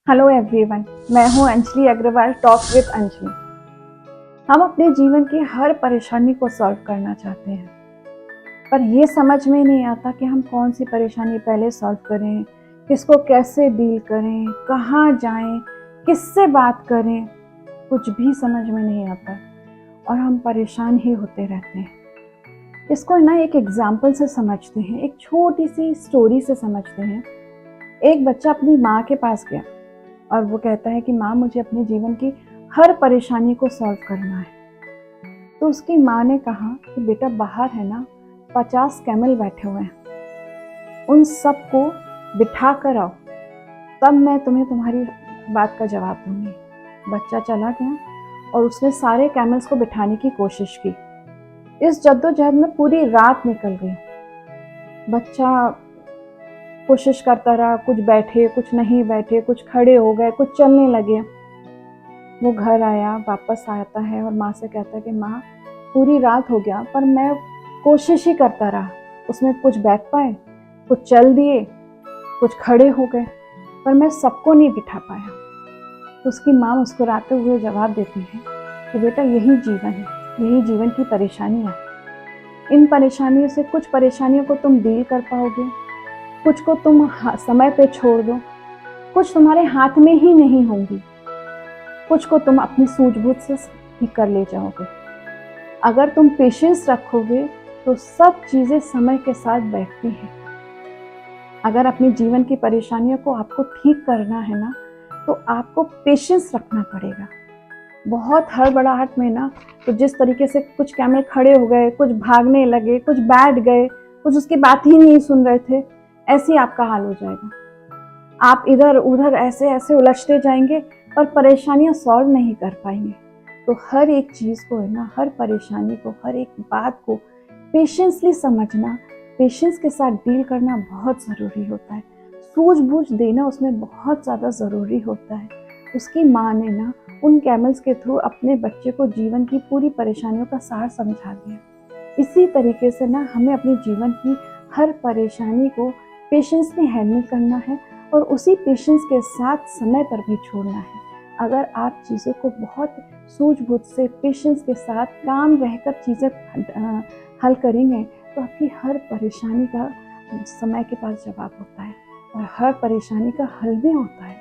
Hello everyone, मैं हूं Anjali Agarwal, talk with Anjali. हम अपने जीवन की हर परेशानी को सॉल्व करना चाहते हैं, पर ये समझ में नहीं आता कि हम कौन सी परेशानी पहले सॉल्व करें, किसको कैसे डील करें, कहाँ जाएं, किससे बात करें। कुछ भी समझ में नहीं आता और हम परेशान ही होते रहते हैं। इसको ना एक एग्जाम्पल से समझते हैं, एक छोटी सी स्टोरी से समझते हैं। एक बच्चा अपनी माँ के पास गया और वो कहता है कि माँ, मुझे अपने जीवन की हर परेशानी को सॉल्व करना है। तो उसकी माँ ने कहा कि बेटा, बाहर है ना 50 कैमल बैठे हुए हैं, उन सबको बिठा कर आओ, तब मैं तुम्हें तुम्हारी बात का जवाब दूंगी। बच्चा चला गया और उसने सारे कैमल्स को बिठाने की कोशिश की। इस जद्दोजहद में पूरी रात निकल गई। बच्चा कोशिश करता रहा, कुछ बैठे, कुछ नहीं बैठे, कुछ खड़े हो गए, कुछ चलने लगे। वो घर आया, वापस आता है और माँ से कहता है कि माँ, पूरी रात हो गया पर मैं कोशिश ही करता रहा। उसमें कुछ बैठ पाए, कुछ चल दिए, कुछ खड़े हो गए, पर मैं सबको नहीं बिठा पाया। तो उसकी माँ मुस्कुराते हुए जवाब देती है कि बेटा, यही जीवन है, यही जीवन की परेशानियाँ हैं। इन परेशानियों से कुछ परेशानियों को तुम डील कर पाओगे, कुछ को तुम समय पे छोड़ दो, कुछ तुम्हारे हाथ में ही नहीं होंगी, कुछ को तुम अपनी सूझबूझ से ठीक कर ले जाओगे। अगर तुम पेशेंस रखोगे तो सब चीजें समय के साथ बैठती हैं। अगर अपने जीवन की परेशानियों को आपको ठीक करना है ना, तो आपको पेशेंस रखना पड़ेगा। बहुत हड़बड़ाहट में ना, तो जिस तरीके से कुछ कैमरे खड़े हो गए, कुछ भागने लगे, कुछ बैठ गए, कुछ उसकी बात ही नहीं सुन रहे थे, ऐसे ही आपका हाल हो जाएगा। आप इधर उधर ऐसे ऐसे उलझते जाएंगे पर परेशानियां सॉल्व नहीं कर पाएंगे। तो हर एक चीज़ को है ना, हर परेशानी को, हर एक बात को पेशेंसली समझना, पेशेंस के साथ डील करना बहुत ज़रूरी होता है। सूझबूझ देना उसमें बहुत ज़्यादा ज़रूरी होता है। उसकी माँ ने ना उन कैमल्स के थ्रू अपने बच्चे को जीवन की पूरी परेशानियों का सार समझा दिया। इसी तरीके से ना हमें अपने जीवन की हर परेशानी को पेशेंसली हैंडल करना है और उसी पेशेंस के साथ समय पर भी छोड़ना है। अगर आप चीज़ों को बहुत सूझबूझ से, पेशेंस के साथ काम रहकर चीज़ें हल करेंगे तो आपकी हर परेशानी का समय के पास जवाब होता है और हर परेशानी का हल भी होता है।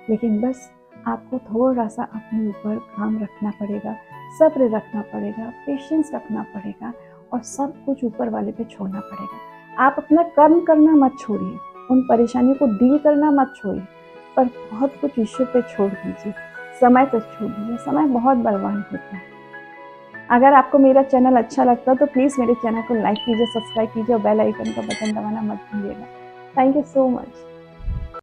लेकिन बस आपको थोड़ा सा अपने ऊपर काम रखना पड़ेगा, सब्र रखना पड़ेगा, पेशेंस रखना पड़ेगा और सब कुछ ऊपर वाले पे छोड़ना पड़ेगा। आप अपना कर्म करना मत छोड़िए, उन परेशानियों को डील करना मत छोड़िए, पर बहुत कुछ ईश्वर पे छोड़ दीजिए, समय पे छोड़ दीजिए। समय बहुत बलवान होता है। अगर आपको मेरा चैनल अच्छा लगता है तो प्लीज़ मेरे चैनल को लाइक कीजिए, सब्सक्राइब कीजिए और बेल आइकन का बटन दबाना मत भूलिएगा। Thank you so much.